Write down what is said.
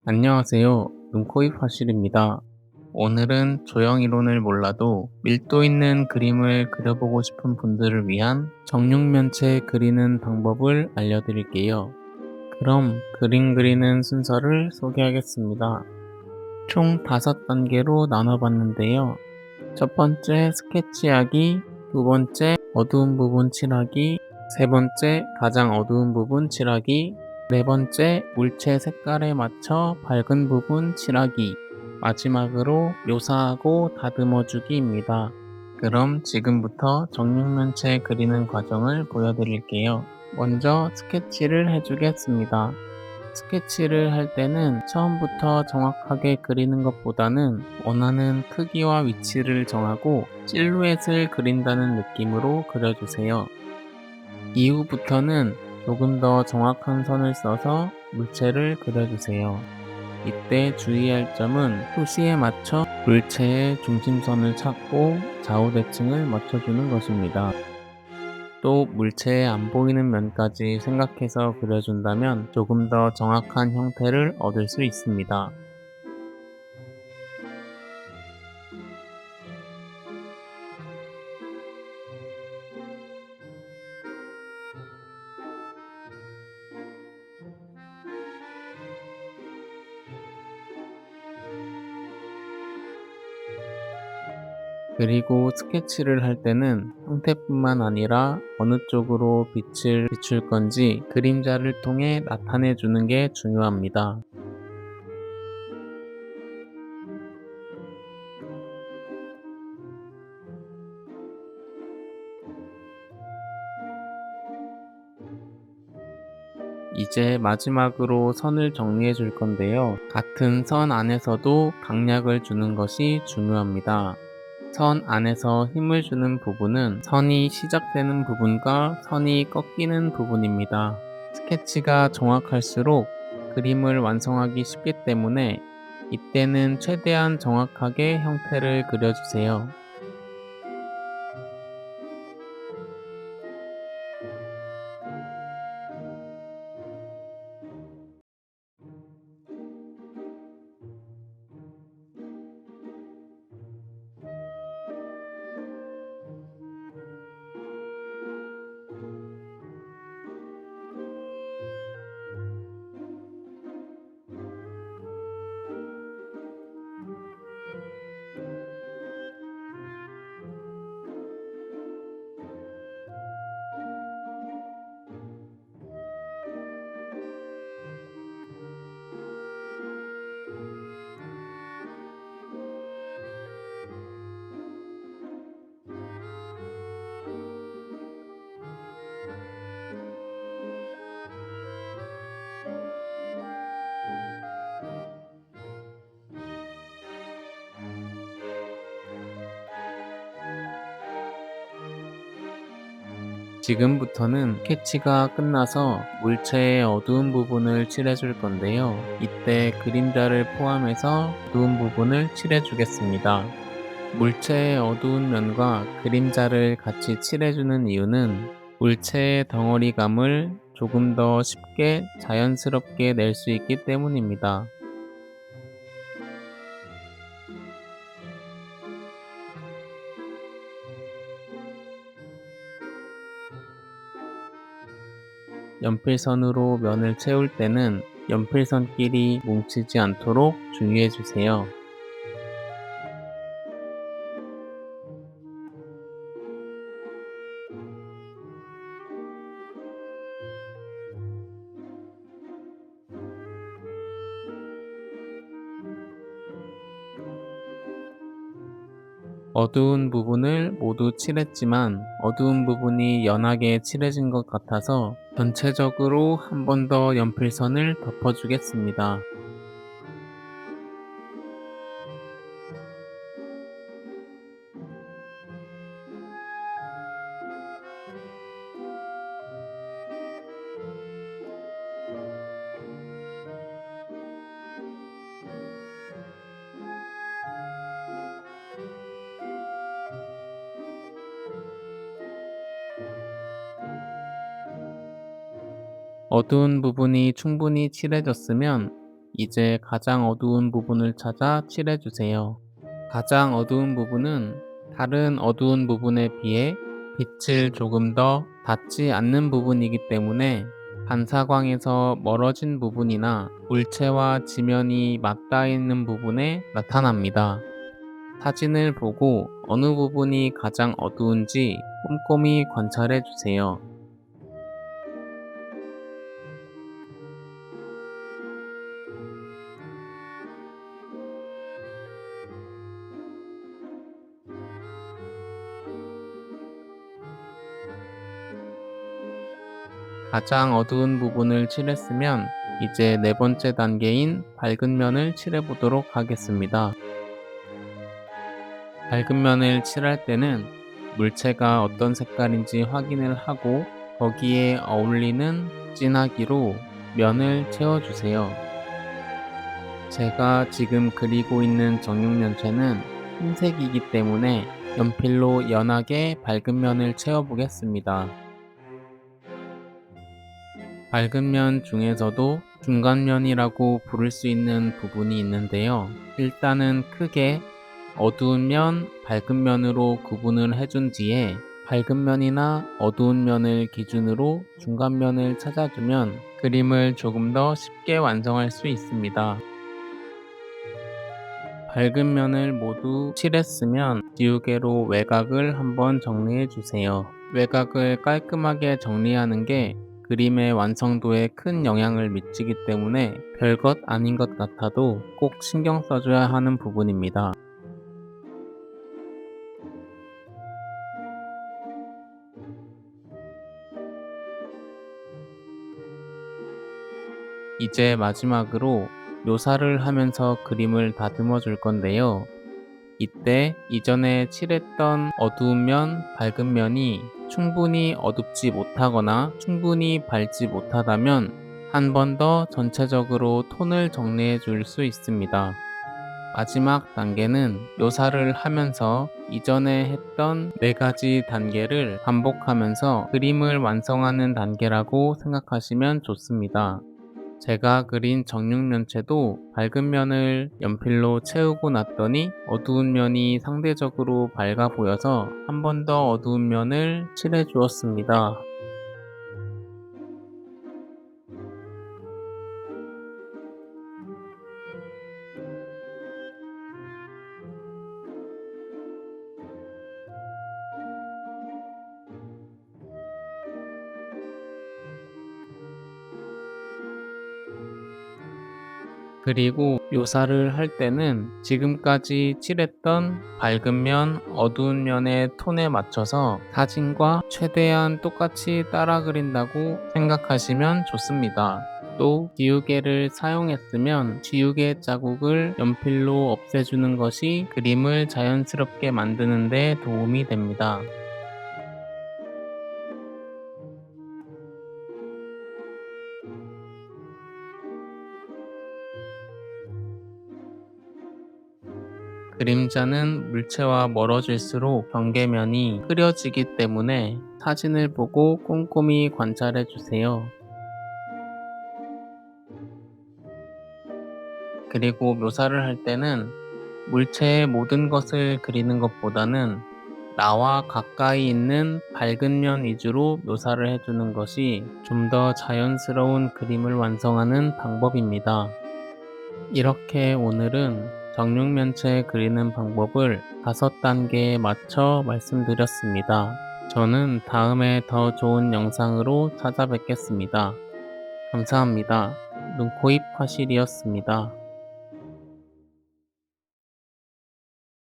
안녕하세요. 눈, 코, 입 화실입니다. 오늘은 조형이론을 몰라도 밀도 있는 그림을 그려보고 싶은 분들을 위한 정육면체 그리는 방법을 알려드릴게요. 그럼 그림 그리는 순서를 소개하겠습니다. 총 5단계로 나눠봤는데요. 첫 번째 스케치하기, 두 번째 어두운 부분 칠하기, 세 번째 가장 어두운 부분 칠하기, 네 번째 물체 색깔에 맞춰 밝은 부분 칠하기, 마지막으로 묘사하고 다듬어 주기입니다. 그럼 지금부터 정육면체 그리는 과정을 보여드릴게요. 먼저 스케치를 해주겠습니다. 스케치를 할 때는 처음부터 정확하게 그리는 것보다는 원하는 크기와 위치를 정하고 실루엣을 그린다는 느낌으로 그려주세요. 이후부터는 조금 더 정확한 선을 써서 물체를 그려주세요. 이때 주의할 점은 토시에 맞춰 물체의 중심선을 찾고 좌우대칭을 맞춰주는 것입니다. 또 물체에 안 보이는 면까지 생각해서 그려준다면 조금 더 정확한 형태를 얻을 수 있습니다. 그리고 스케치를 할 때는 형태뿐만 아니라 어느 쪽으로 빛을 비출 건지 그림자를 통해 나타내 주는 게 중요합니다. 이제 마지막으로 선을 정리해 줄 건데요. 같은 선 안에서도 강약을 주는 것이 중요합니다. 선 안에서 힘을 주는 부분은 선이 시작되는 부분과 선이 꺾이는 부분입니다. 스케치가 정확할수록 그림을 완성하기 쉽기 때문에 이때는 최대한 정확하게 형태를 그려주세요. 지금부터는 스케치가 끝나서 물체의 어두운 부분을 칠해줄 건데요. 이때 그림자를 포함해서 어두운 부분을 칠해주겠습니다. 물체의 어두운 면과 그림자를 같이 칠해주는 이유는 물체의 덩어리감을 조금 더 쉽게 자연스럽게 낼 수 있기 때문입니다. 연필선으로 면을 채울 때는 연필선끼리 뭉치지 않도록 주의해 주세요. 어두운 부분을 모두 칠했지만 어두운 부분이 연하게 칠해진 것 같아서 전체적으로 한 번 더 연필선을 덮어주겠습니다. 어두운 부분이 충분히 칠해졌으면 이제 가장 어두운 부분을 찾아 칠해주세요. 가장 어두운 부분은 다른 어두운 부분에 비해 빛을 조금 더 닿지 않는 부분이기 때문에 반사광에서 멀어진 부분이나 물체와 지면이 맞닿아 있는 부분에 나타납니다. 사진을 보고 어느 부분이 가장 어두운지 꼼꼼히 관찰해 주세요. 가장 어두운 부분을 칠했으면 이제 네 번째 단계인 밝은 면을 칠해 보도록 하겠습니다. 밝은 면을 칠할 때는 물체가 어떤 색깔인지 확인을 하고 거기에 어울리는 진하기로 면을 채워주세요. 제가 지금 그리고 있는 정육면체는 흰색이기 때문에 연필로 연하게 밝은 면을 채워보겠습니다. 밝은 면 중에서도 중간면이라고 부를 수 있는 부분이 있는데요. 일단은 크게 어두운 면, 밝은 면으로 구분을 해준 뒤에 밝은 면이나 어두운 면을 기준으로 중간면을 찾아주면 그림을 조금 더 쉽게 완성할 수 있습니다. 밝은 면을 모두 칠했으면 지우개로 외곽을 한번 정리해 주세요. 외곽을 깔끔하게 정리하는 게 그림의 완성도에 큰 영향을 미치기 때문에 별것 아닌 것 같아도 꼭 신경 써줘야 하는 부분입니다. 이제 마지막으로 묘사를 하면서 그림을 다듬어 줄 건데요. 이때 이전에 칠했던 어두운 면, 밝은 면이 충분히 어둡지 못하거나 충분히 밝지 못하다면 한 번 더 전체적으로 톤을 정리해 줄 수 있습니다. 마지막 단계는 묘사를 하면서 이전에 했던 네 가지 단계를 반복하면서 그림을 완성하는 단계라고 생각하시면 좋습니다. 제가 그린 정육면체도 밝은 면을 연필로 채우고 났더니 어두운 면이 상대적으로 밝아 보여서 한 번 더 어두운 면을 칠해 주었습니다. 그리고 묘사를 할 때는 지금까지 칠했던 밝은 면, 어두운 면의 톤에 맞춰서 사진과 최대한 똑같이 따라 그린다고 생각하시면 좋습니다. 또 지우개를 사용했으면 지우개 자국을 연필로 없애주는 것이 그림을 자연스럽게 만드는 데 도움이 됩니다. 그림자는 물체와 멀어질수록 경계면이 흐려지기 때문에 사진을 보고 꼼꼼히 관찰해 주세요. 그리고 묘사를 할 때는 물체의 모든 것을 그리는 것보다는 나와 가까이 있는 밝은 면 위주로 묘사를 해주는 것이 좀 더 자연스러운 그림을 완성하는 방법입니다. 이렇게 오늘은 정육면체 그리는 방법을 5단계에 맞춰 말씀드렸습니다. 저는 다음에 더 좋은 영상으로 찾아뵙겠습니다. 감사합니다. 눈코입 화실이었습니다.